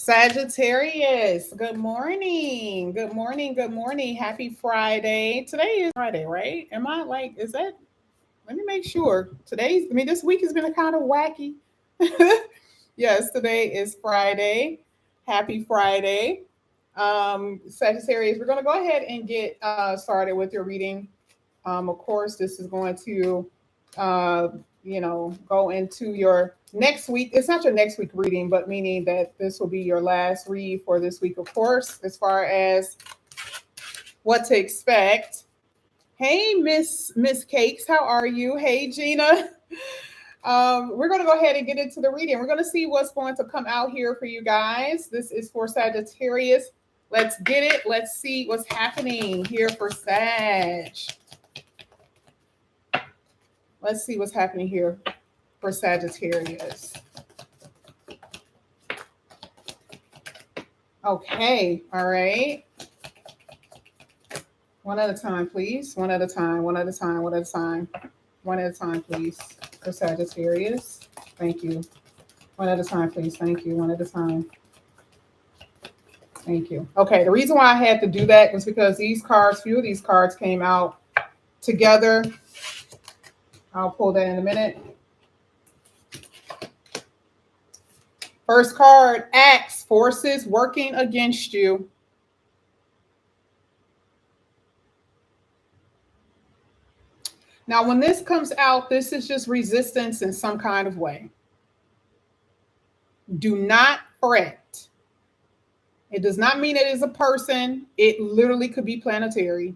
Sagittarius, good morning. Good morning. Good morning. Happy Friday. Today is Friday, right? Am I like, is that? Let me make sure. This week has been a kind of wacky. Yes, today is Friday. Happy Friday. Sagittarius, we're going to go ahead and get started with your reading. Of course, this is going to, uh, go into your next week. It's not your next week reading, but meaning that this will be your last read for this week, of course, as far as what to expect. Hey, Miss Cakes, how are you? Hey, Gina. We're going to go ahead and get into the reading. We're going to see what's going to come out here for you guys. This is for Sagittarius. Let's get it. Let's see what's happening here for Sag. Let's see what's happening here for Sagittarius. Okay, all right. One at a time, please. One at a time, one at a time, one at a time. One at a time, please, for Sagittarius. Thank you. One at a time, please. Thank you. One at a time. Thank you. Okay, the reason why I had to do that was because few of these cards came out together. I'll pull that in a minute. First card, Axe, forces working against you. Now, when this comes out, this is just resistance in some kind of way. Do not fret. It does not mean it is a person. It literally could be planetary.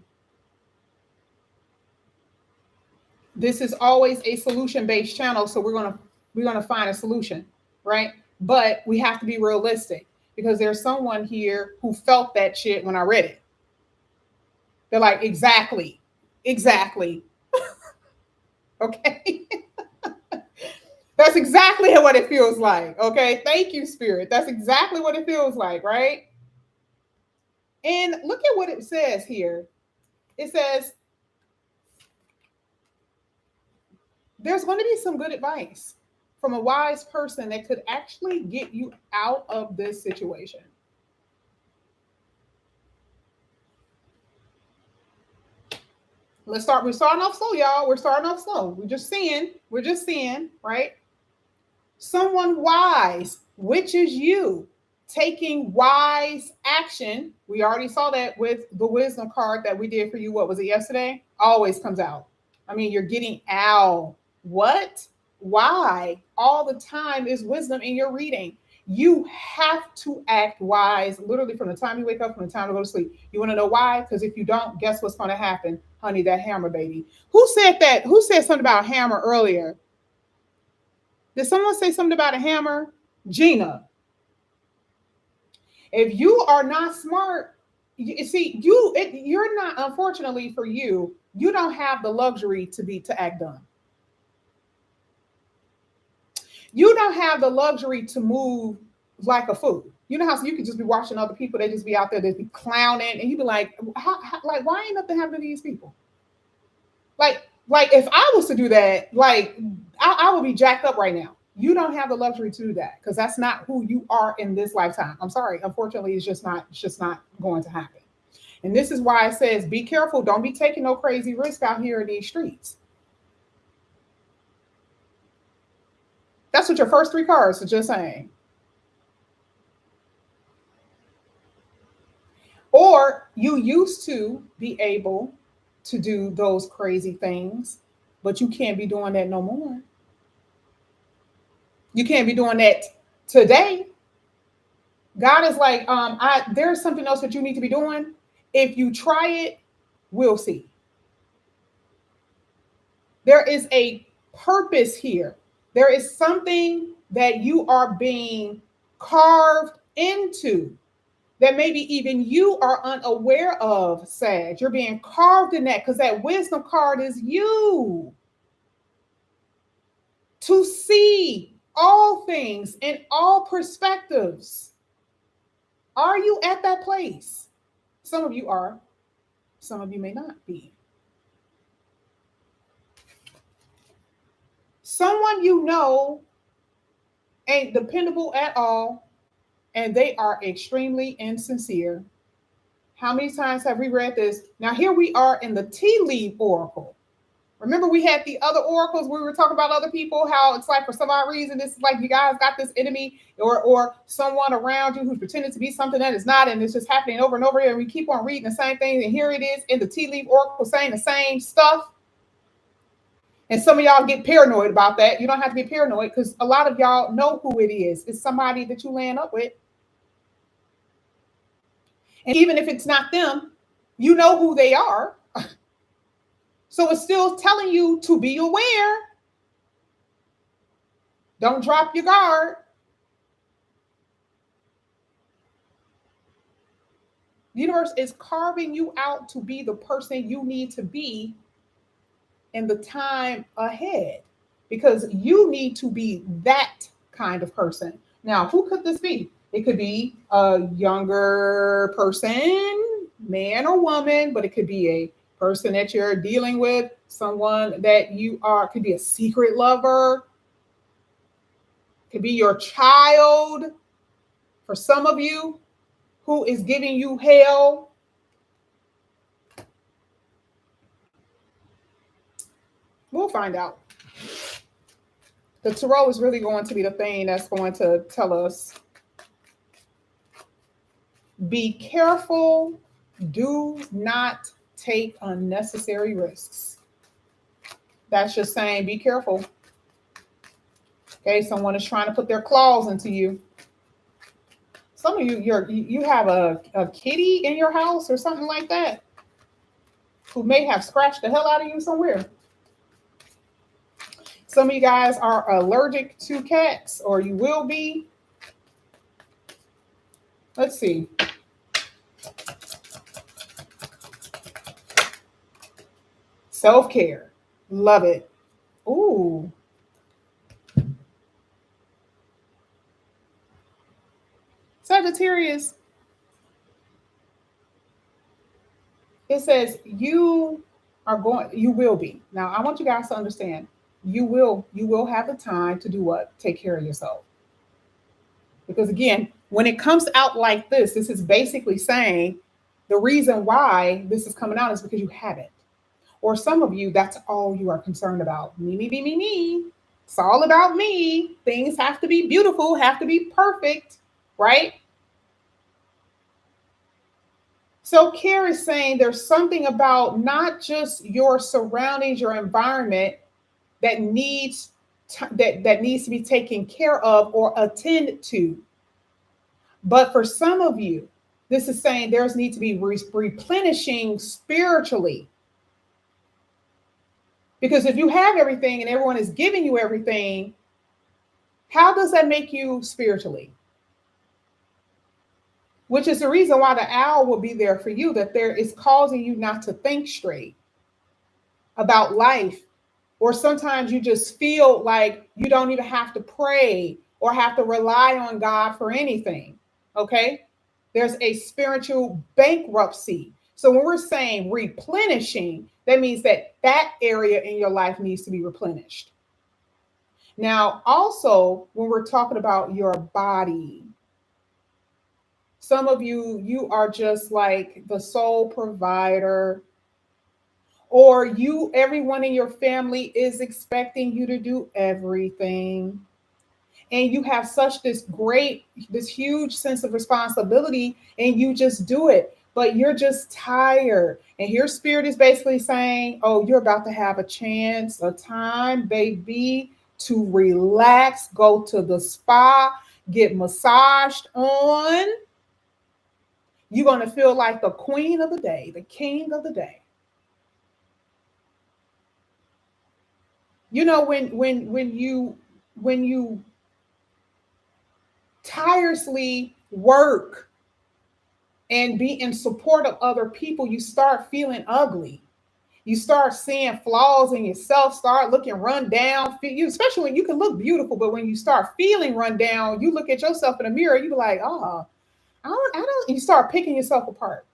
This is always a solution-based channel, so we're gonna find a solution, right? But we have to be realistic because there's someone here who felt that shit when I read it. They're like, exactly. Okay. That's exactly what it feels like. Okay. Thank you, Spirit. That's exactly what it feels like, right? And look at what it says here. It says, there's going to be some good advice from a wise person that could actually get you out of this situation. We're starting off slow, y'all. We're starting off slow. We're just seeing, right? Someone wise, which is you, taking wise action. We already saw that with the wisdom card that we did for you. What was it yesterday? Always comes out. I mean, you're getting out. What? Why? All the time is wisdom in your reading. You have to act wise literally from the time you wake up, from the time to go to sleep. You want to know why? Because if you don't, guess what's going to happen? Honey, that hammer baby. Who said that? Who said something about hammer earlier? Did someone say something about a hammer? Gina. If you are not smart, you're not, unfortunately for you, you don't have the luxury to act dumb. You don't have the luxury to move like a fool. You know how you could just be watching other people, they just be out there, they be clowning, and you be like, like, why ain't nothing happening to these people? Like if I was to do that, like I would be jacked up right now. You don't have the luxury to do that because that's not who you are in this lifetime. I'm sorry. Unfortunately, it's just not going to happen. And this is why it says, be careful. Don't be taking no crazy risk out here in these streets. That's what your first three cards are just saying. Or you used to be able to do those crazy things, but you can't be doing that no more. You can't be doing that today. God is like, there's something else that you need to be doing. If you try it, we'll see. There is a purpose here. There is something that you are being carved into that maybe even you are unaware of, Sag. You're being carved in that because that wisdom card is you. To see all things in all perspectives. Are you at that place? Some of you are. Some of you may not be. Someone you know ain't dependable at all, and they are extremely insincere. How many times have we read this? Now, here we are in the tea leaf oracle. Remember, we had the other oracles where we were talking about other people, how it's like for some odd reason, this is like you guys got this enemy or someone around you who's pretending to be something that is not, and it's just happening over and over here. And we keep on reading the same thing, and here it is in the tea leaf oracle saying the same stuff. And some of y'all get paranoid about that. You don't have to get paranoid because a lot of y'all know who it is. It's somebody that you land up with. And even if it's not them, you know who they are. So it's still telling you to be aware. Don't drop your guard. The universe is carving you out to be the person you need to be in the time ahead because you need to be that kind of person. Now, who could this be? It could be a younger person, man or woman, but it could be a person that you're dealing with, someone that you are, could be a secret lover, could be your child for some of you who is giving you hell. We'll find out. The tarot is really going to be the thing that's going to tell us, be careful, do not take unnecessary risks. That's just saying, be careful. Okay, someone is trying to put their claws into you. Some of you, you have a kitty in your house or something like that who may have scratched the hell out of you somewhere. Some of you guys are allergic to cats, or you will be. Let's see. Self-care. Love it. Ooh. Sagittarius. It says you will be. Now, I want you guys to understand, you will have the time to do what? Take care of yourself. Because again, when it comes out like this is basically saying the reason why this is coming out is because you haven't. Or some of you, that's all you are concerned about. Me, me, me, me, me. It's all about me. Things have to be beautiful, have to be perfect, right? So care is saying there's something about not just your surroundings, your environment that needs that needs to be taken care of or attended to. But for some of you, this is saying there's need to be replenishing spiritually. Because if you have everything and everyone is giving you everything, how does that make you spiritually? Which is the reason why the owl will be there for you, that there is causing you not to think straight about life. Or sometimes you just feel like you don't even have to pray or have to rely on God for anything. Okay? There's a spiritual bankruptcy. So when we're saying replenishing, that means that area in your life needs to be replenished. Now, also, when we're talking about your body, some of you are just like the sole provider, or everyone in your family is expecting you to do everything. And you have such this huge sense of responsibility, and you just do it, but you're just tired. And your spirit is basically saying, oh, you're about to have a chance, a time, baby, to relax, go to the spa, get massaged on. You're going to feel like the queen of the day, the king of the day. You know, when you tirelessly work and be in support of other people, you start feeling ugly. You start seeing flaws in yourself, start looking run down. Especially when you can look beautiful, but when you start feeling run down, you look at yourself in the mirror, you be like, oh, I don't, you start picking yourself apart.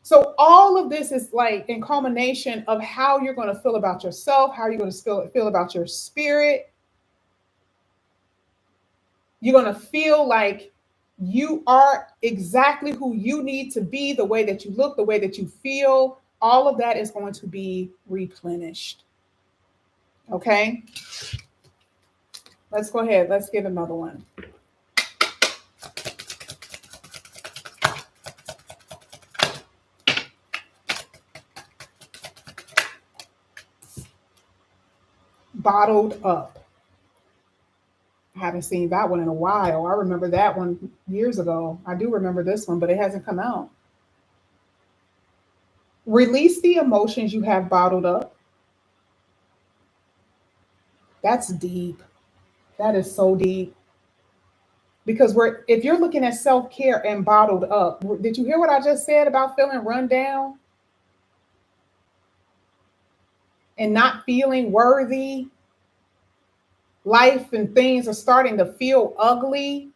So all of this is like in culmination of how you're going to feel about yourself, how you're going to feel about your spirit. You're going to feel like you are exactly who you need to be, the way that you look, the way that you feel. All of that is going to be replenished. Okay? Let's go ahead. Let's get another one. Bottled up. I haven't seen that one in a while. I remember that one years ago. I do remember this one, but it hasn't come out. Release the emotions you have bottled up. That's deep. That is so deep. Because if you're looking at self-care and bottled up, did you hear what I just said about feeling run down and not feeling worthy? Life and things are starting to feel ugly.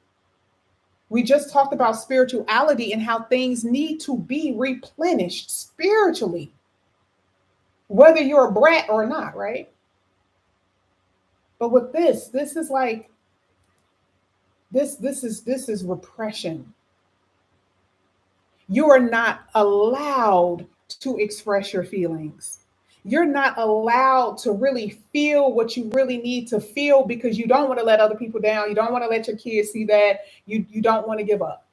We just talked about spirituality and how things need to be replenished spiritually, whether you're a brat or not, right? But with this is like this is repression. You are not allowed to express your feelings. You're not allowed to really feel what you really need to feel because you don't want to let other people down. You don't want to let your kids see that. You don't want to give up.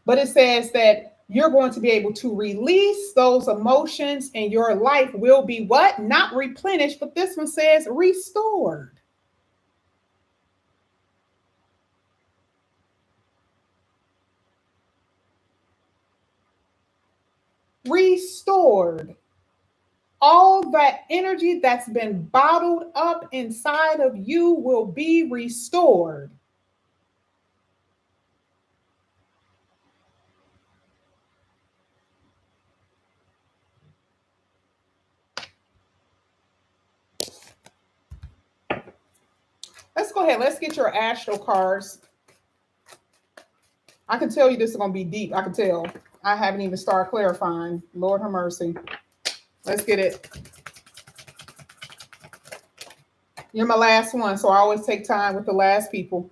But it says that you're going to be able to release those emotions and your life will be what? Not replenished, but this one says restored. Restored. All that energy that's been bottled up inside of you will be restored. Let's go ahead. Let's get your astral cards. I can tell you this is going to be deep. I can tell. I haven't even started clarifying. Lord have mercy. Let's get it. You're my last one, so I always take time with the last people.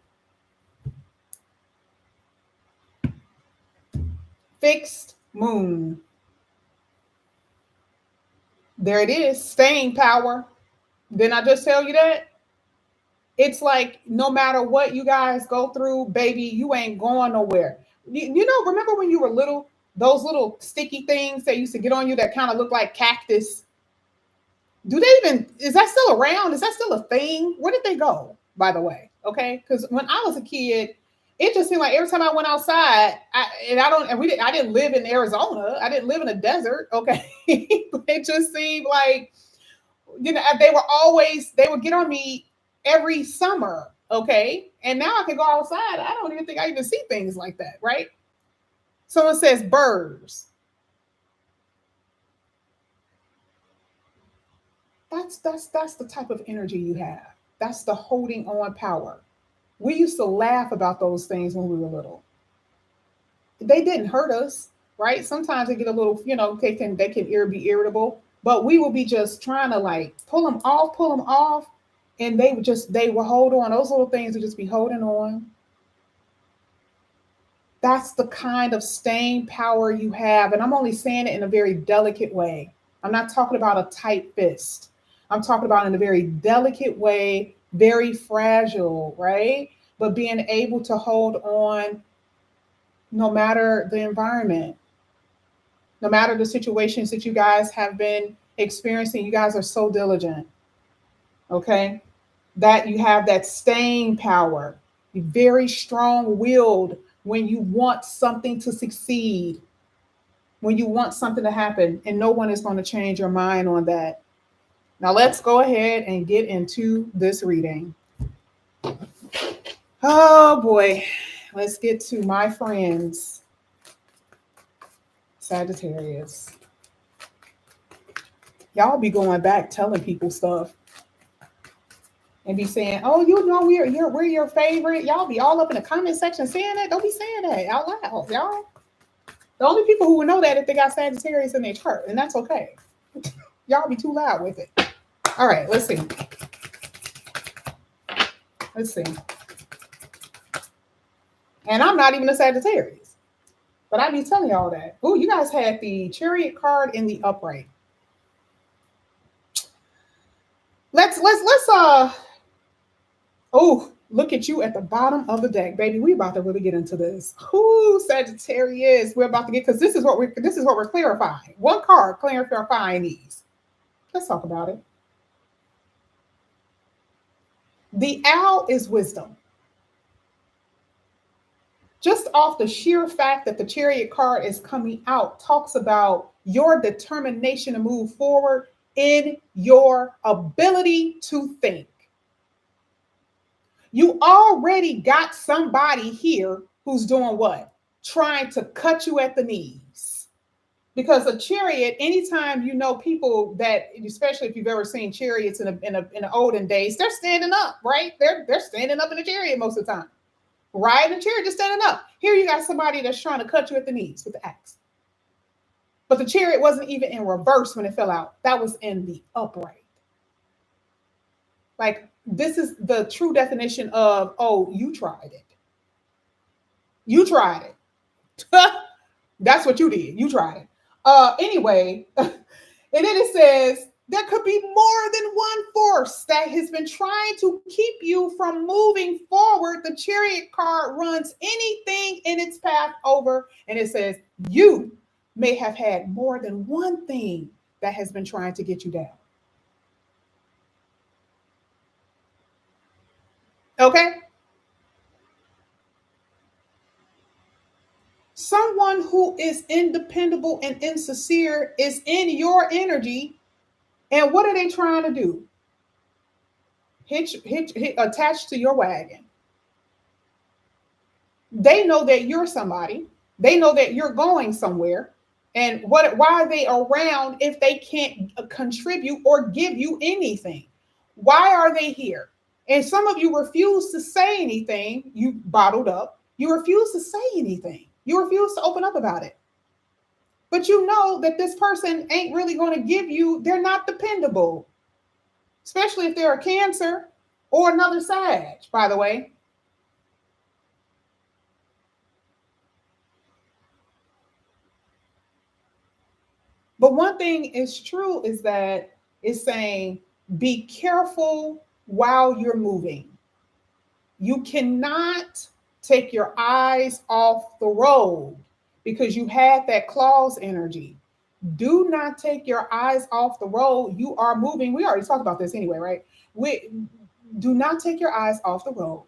Fixed moon. There it is. Staying power. Didn't I just tell you that? It's like no matter what you guys go through, baby, you ain't going nowhere. You know, remember when you were little, those little sticky things that used to get on you that kind of look like cactus? Do they even, is that still around? Is that still a thing? Where did they go, by the way? Okay. Because when I was a kid, it just seemed like every time I went outside, I didn't live in Arizona. I didn't live in a desert. Okay. It just seemed like, you know, they would get on me every summer. Okay. And now I can go outside. I don't even think I even see things like that. Right. So it says birds. That's the type of energy you have. That's the holding on power. We used to laugh about those things when we were little. They didn't hurt us, right? Sometimes they get a little, you know, they can be irritable, but we will be just trying to like pull them off, and they will hold on. Those little things would just be holding on. That's the kind of staying power you have. And I'm only saying it in a very delicate way. I'm not talking about a tight fist. I'm talking about in a very delicate way, very fragile, right? But being able to hold on no matter the environment, no matter the situations that you guys have been experiencing. You guys are so diligent, okay? That you have that staying power. You're very strong willed when you want something to succeed, when you want something to happen, and no one is going to change your mind on that. Now let's go ahead and get into this reading. Oh boy, let's get to my friends, Sagittarius. Y'all be going back telling people stuff and be saying, "Oh, you know we're your favorite." Y'all be all up in the comment section saying that. Don't be saying that out loud, y'all. The only people who will know that if they got Sagittarius in their chart, and that's okay. Y'all be too loud with it. All right, let's see. Let's see. And I'm not even a Sagittarius. But I be telling y'all that. Oh, you guys had the Chariot card in the upright. Let's oh, look at you at the bottom of the deck, baby. We about to really get into this. Ooh, Sagittarius. We're about to get, because this is what we're clarifying. One card clarifying these. Let's talk about it. The owl is wisdom. Just off the sheer fact that the Chariot card is coming out talks about your determination to move forward in your ability to think. You already got somebody here who's doing what? Trying to cut you at the knees. Because a chariot, anytime you know people that, especially if you've ever seen chariots in the olden days, they're standing up, right? They're standing up in a chariot most of the time. Riding a chariot, just standing up. Here you got somebody that's trying to cut you at the knees with the axe. But the chariot wasn't even in reverse when it fell out. That was in the upright. Like, this is the true definition of, oh, you tried it. You tried it. That's what you did. You tried it. Anyway, and then it says, there could be more than one force that has been trying to keep you from moving forward. The Chariot card runs anything in its path over, and it says you may have had more than one thing that has been trying to get you down. Okay? Someone who is independable and insincere is in your energy. And what are they trying to do? Attach to your wagon. They know that you're somebody. They know that you're going somewhere. And why are they around if they can't contribute or give you anything? Why are they here? And some of you refuse to say anything. You bottled up. You refuse to say anything. You refuse to open up about it. But you know that this person ain't really going to give you, they're not dependable. Especially if they're a Cancer or another Sag, by the way. But one thing is true is that it's saying, be careful while you're moving. You cannot take your eyes off the road because you had that claws energy. Do not take your eyes off the road. You are moving. We already talked about this anyway, right? Do not take your eyes off the road.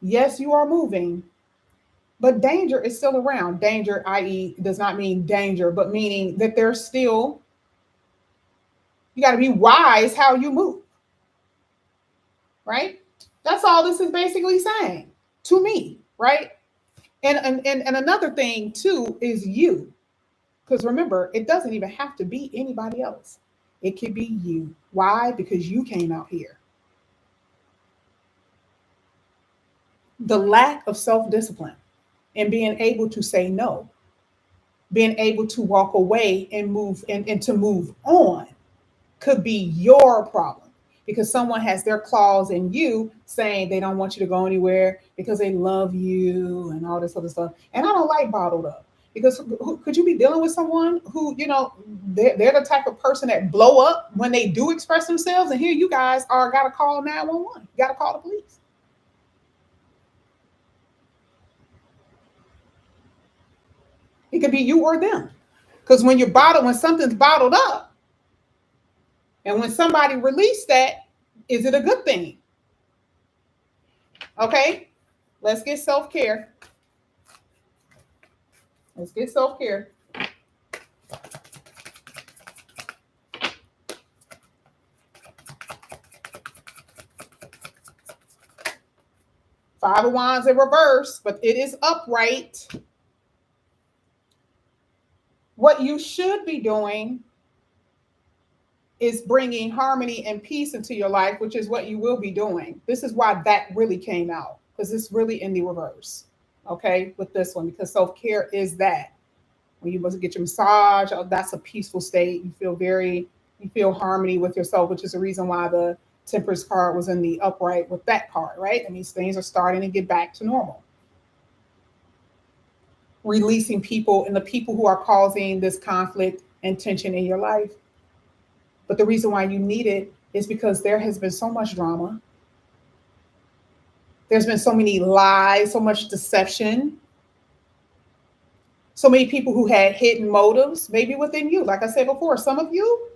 Yes, you are moving, but danger is still around. Danger, i.e., does not mean danger, but meaning that there's still, you got to be wise how you move, right? That's all this is basically saying to me, right? And another thing too is you. Because remember, it doesn't even have to be anybody else. It could be you. Why? Because you came out here. The lack of self-discipline and being able to say no, being able to walk away and move and to move on could be your problem. Because someone has their claws in you saying they don't want you to go anywhere because they love you and all this other stuff. And I don't like bottled up. Because could you be dealing with someone who, they're the type of person that blow up when they do express themselves, and here you guys are got to call 911, you got to call the police. It could be you or them. Because when something's bottled up, and when somebody released that, is it a good thing? Okay, let's get self-care. Let's get self-care. Five of Wands in reverse, but it is upright. What you should be doing is bringing harmony and peace into your life, which is what you will be doing. This is why that really came out, because it's really in the reverse, okay, with this one, because self-care is that. When you must get your massage, that's a peaceful state. You feel harmony with yourself, which is the reason why Temperance card was in the upright with that card, right? That means things are starting to get back to normal. Releasing people and the people who are causing this conflict and tension in your life. But the reason why you need it is because there has been so much drama. There's been so many lies, so much deception, so many people who had hidden motives, maybe within you. Like I said before, some of you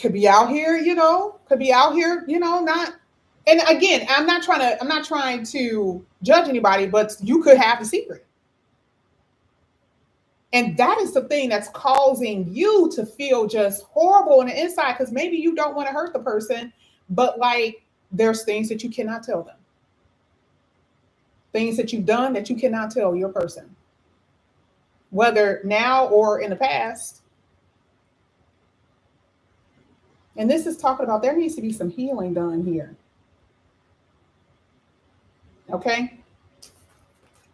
could be out here, not. And again, I'm not trying to judge anybody, but you could have the secret. And that is the thing that's causing you to feel just horrible on the inside, because maybe you don't want to hurt the person, but like there's things that you cannot tell them. Things that you've done that you cannot tell your person, whether now or in the past. And this is talking about there needs to be some healing done here. Okay?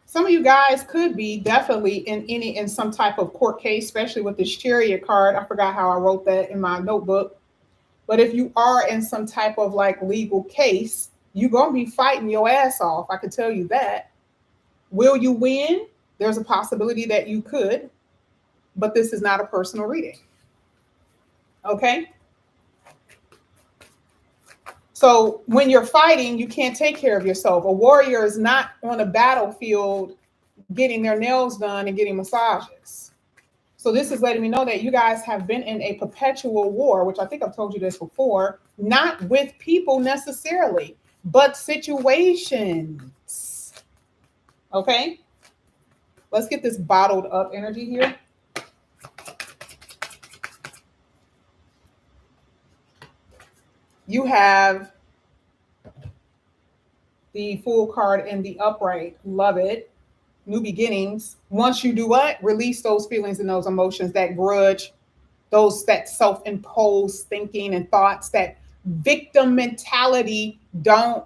Some of you guys could be definitely in some type of court case, especially with this Chariot card. I forgot how I wrote that in my notebook. But if you are in some type of like legal case, you're going to be fighting your ass off. I can tell you that. Will you win? There's a possibility that you could, but this is not a personal reading. Okay? So when you're fighting, you can't take care of yourself. A warrior is not on a battlefield getting their nails done and getting massages. So this is letting me know that you guys have been in a perpetual war, which I think I've told you this before, not with people necessarily, but situations. Okay? Let's get this bottled up energy here. You have the Fool card in the upright. Love it. New beginnings. Once you do what? Release those feelings and those emotions, that grudge, that self-imposed thinking and thoughts, that victim mentality. Don't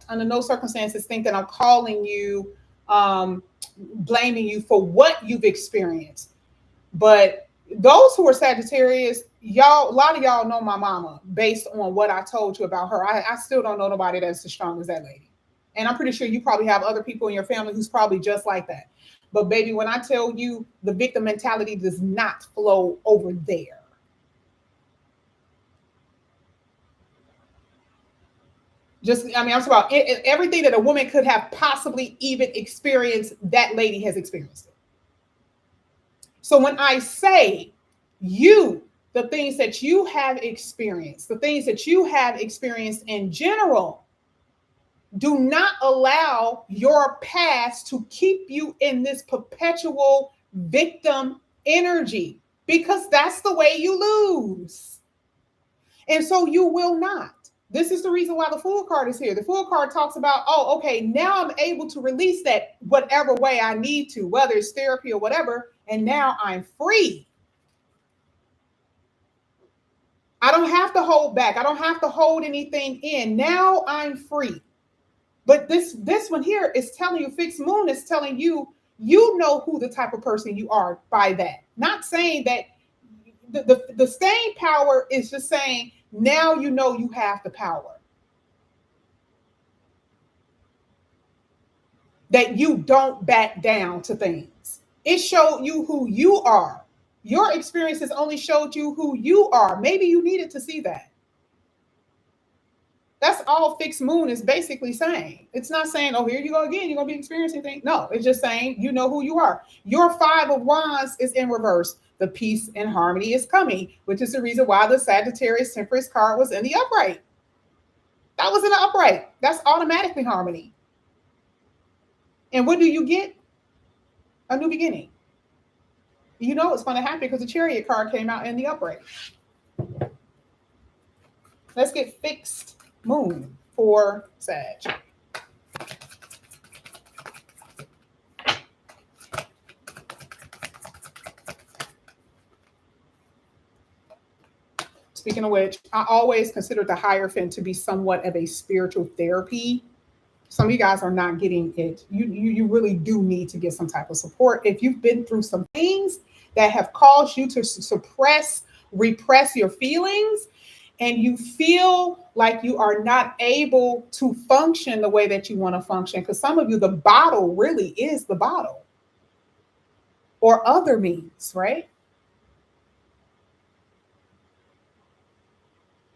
under no circumstances think that I'm calling you, blaming you for what you've experienced. But those who are Sagittarius, y'all, a lot of y'all know my mama based on what I told you about her. I still don't know nobody that's as strong as that lady. And I'm pretty sure you probably have other people in your family who's probably just like that. But baby, when I tell you the victim mentality does not flow over there. I'm talking about everything that a woman could have possibly even experienced, that lady has experienced it. So when I say the things that you have experienced, the things that you have experienced in general, do not allow your past to keep you in this perpetual victim energy, because that's the way you lose. And so you will not. This is the reason why the Fool card is here. The Fool card talks about, oh, okay, now I'm able to release that whatever way I need to, whether it's therapy or whatever, and now I'm free. I don't have to hold back. I don't have to hold anything in. Now I'm free. But this one here is telling you, fixed moon is telling you, you know who the type of person you are by that. Not saying that the staying power is just saying, now you know you have the power. That you don't back down to things. It showed you who you are. Your experiences only showed you who you are. Maybe you needed to see that. That's all fixed moon is basically saying. It's not saying, oh, here you go again, you're going to be experiencing things. No, it's just saying, you know who you are. Your 5 of Wands is in reverse. The peace and harmony is coming, which is the reason why the Sagittarius Temperance card was in the upright. That was in the upright. That's automatically harmony. And what do you get? A new beginning. You know it's going to happen because the Chariot card came out in the upright. Let's get fixed moon for Sag. Speaking of which, I always consider the Hierophant to be somewhat of a spiritual therapy. Some of you guys are not getting it. You really do need to get some type of support. If you've been through some things that have caused you to repress your feelings, and you feel like you are not able to function the way that you want to function. Because some of you, the bottle really is the bottle or other means, right?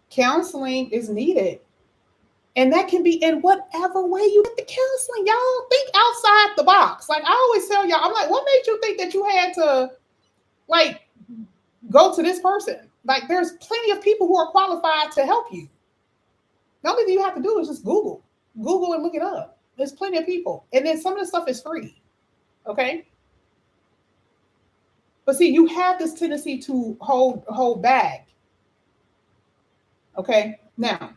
Counseling is needed. And that can be in whatever way you get the counseling. Y'all think outside the box. Like I always tell y'all, I'm like, what made you think that you had to like go to this person? Like there's plenty of people who are qualified to help you. The only thing you have to do is just Google and look it up. There's plenty of people. And then some of the stuff is free. Okay. But see, you have this tendency to hold back. Okay. Now,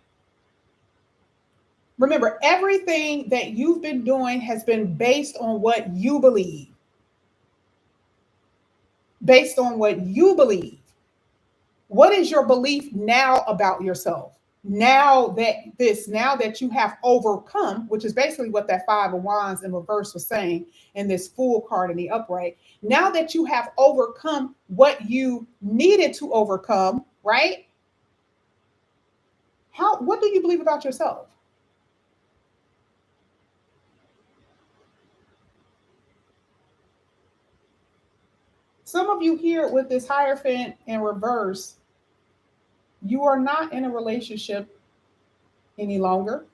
remember, everything that you've been doing has been based on what you believe. Based on what you believe. What is your belief now about yourself? Now that you have overcome, which is basically what that 5 of Wands in reverse was saying in this Fool card in the upright. Now that you have overcome what you needed to overcome, right? What do you believe about yourself? Some of you here with this Hierophant in reverse, you are not in a relationship any longer.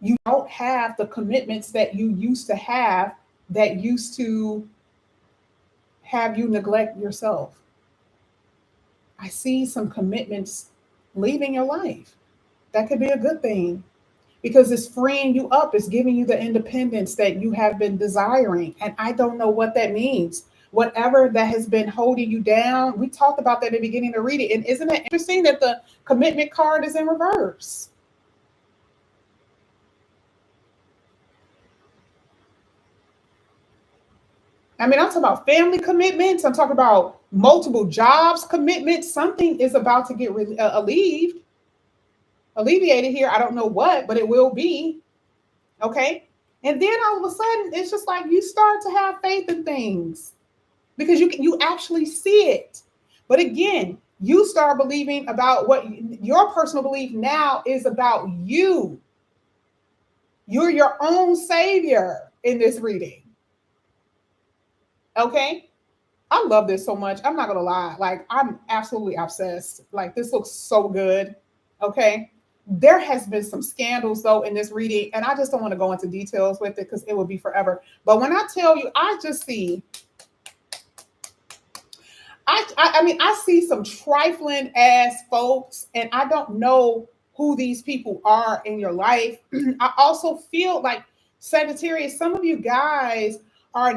You don't have the commitments that you used to have that used to have you neglect yourself. I see some commitments leaving your life. That could be a good thing because it's freeing you up. It's giving you the independence that you have been desiring. And I don't know what that means. Whatever that has been holding you down, we talked about that at the beginning to read it. And isn't it interesting that the commitment card is in reverse? I mean, I'm talking about family commitments. I'm talking about multiple jobs commitments. Something is about to get alleviated here. I don't know what, but it will be. Okay. And then all of a sudden, it's just like you start to have faith in things because you actually see it. But again, you start believing about what your personal belief now is about you. You're your own savior in this reading. Okay. I love this so much. I'm not going to lie. Like, I'm absolutely obsessed. Like, this looks so good. Okay. There has been some scandals, though, in this reading. And I just don't want to go into details with it because it would be forever. But when I tell you, I just see, I mean, I see some trifling ass folks, and I don't know who these people are in your life. I also feel like Sagittarius, some of you guys are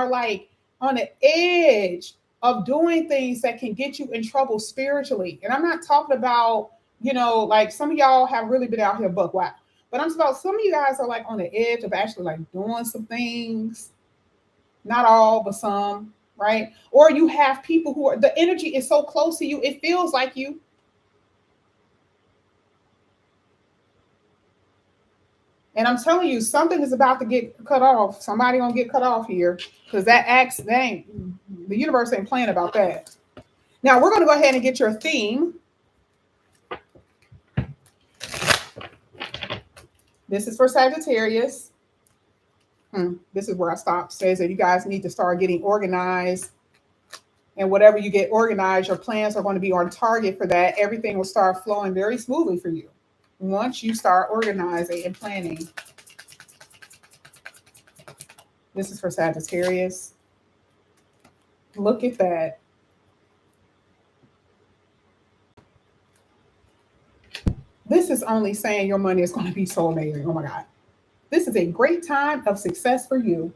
like on the edge of doing things that can get you in trouble spiritually. And I'm not talking about, like some of y'all have really been out here buck wild. But I'm talking about some of you guys are like on the edge of actually like doing some things. Not all, but some, right? Or you have people who are, the energy is so close to you, it feels like you. And I'm telling you, something is about to get cut off. Somebody gonna get cut off here because the universe ain't playing about that. Now we're gonna go ahead and get your theme. This is for Sagittarius. This is where I stopped. Says that you guys need to start getting organized. And whatever you get organized, your plans are going to be on target for that. Everything will start flowing very smoothly for you once you start organizing and planning. This is for Sagittarius. Look at that. This is only saying your money is going to be so amazing. Oh my God. This is a great time of success for you.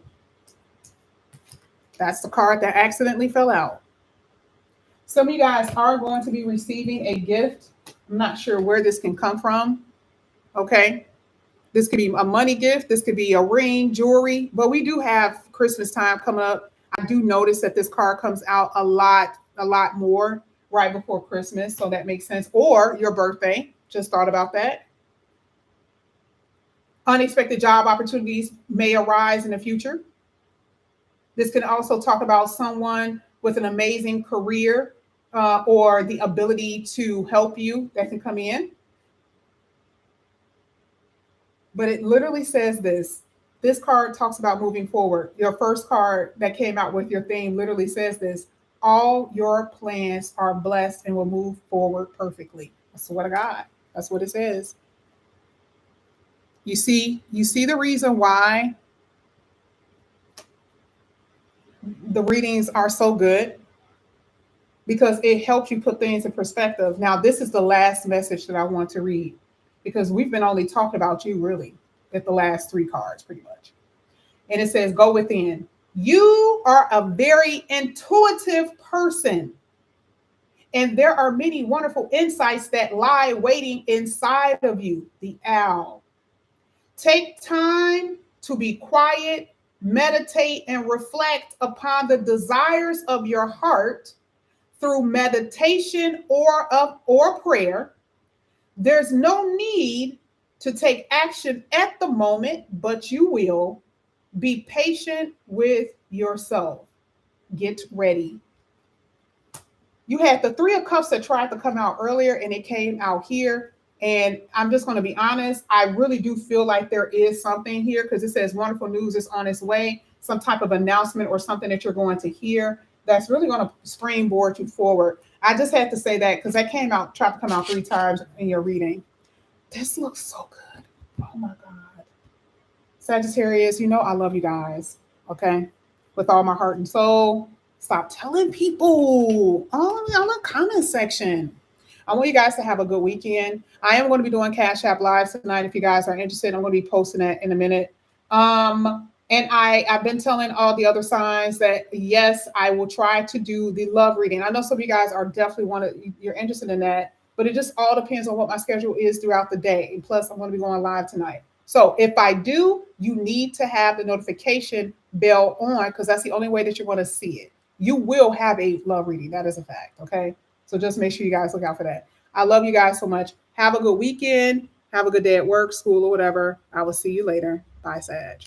That's the card that accidentally fell out. Some of you guys are going to be receiving a gift. I'm not sure where this can come from. Okay. This could be a money gift. This could be a ring, jewelry, but we do have Christmas time coming up. I do notice that this card comes out a lot more right before Christmas. So that makes sense. Or your birthday. Just thought about that. Unexpected job opportunities may arise in the future. This can also talk about someone with an amazing career or the ability to help you that can come in. But it literally says this. This card talks about moving forward. Your first card that came out with your theme literally says this. All your plans are blessed and will move forward perfectly. I swear to God. That's what it says. You see the reason why the readings are so good, because it helps you put things in perspective. Now, this is the last message that I want to read, because we've been only talking about you really at the last three cards, pretty much. And it says, go within. You are a very intuitive person, and there are many wonderful insights that lie waiting inside of you. The owl. Take time to be quiet, meditate, and reflect upon the desires of your heart through meditation or prayer. There's no need to take action at the moment, but you will. Be patient with yourself. Get ready. You had the Three of Cups that tried to come out earlier, and it came out here. And I'm just going to be honest, I really do feel like there is something here, because it says wonderful news is on its way, some type of announcement or something that you're going to hear that's really going to springboard you forward. I just had to say that because that tried to come out three times in your reading. This looks so good. Oh my God. Sagittarius, you know I love you guys, okay? With all my heart and soul. Stop telling people on the comment section. I want you guys to have a good weekend. I am going to be doing Cash App Live tonight. If you guys are interested, I'm going to be posting that in a minute. And I've been telling all the other signs that, yes, I will try to do the love reading. I know some of you guys are definitely you're interested in that, but it just all depends on what my schedule is throughout the day. And plus, I'm going to be going live tonight. So if I do, you need to have the notification bell on, because that's the only way that you're going to see it. You will have a love reading. That is a fact. Okay. So just make sure you guys look out for that. I love you guys so much. Have a good weekend. Have a good day at work, school, or whatever. I will see you later. Bye, Sag.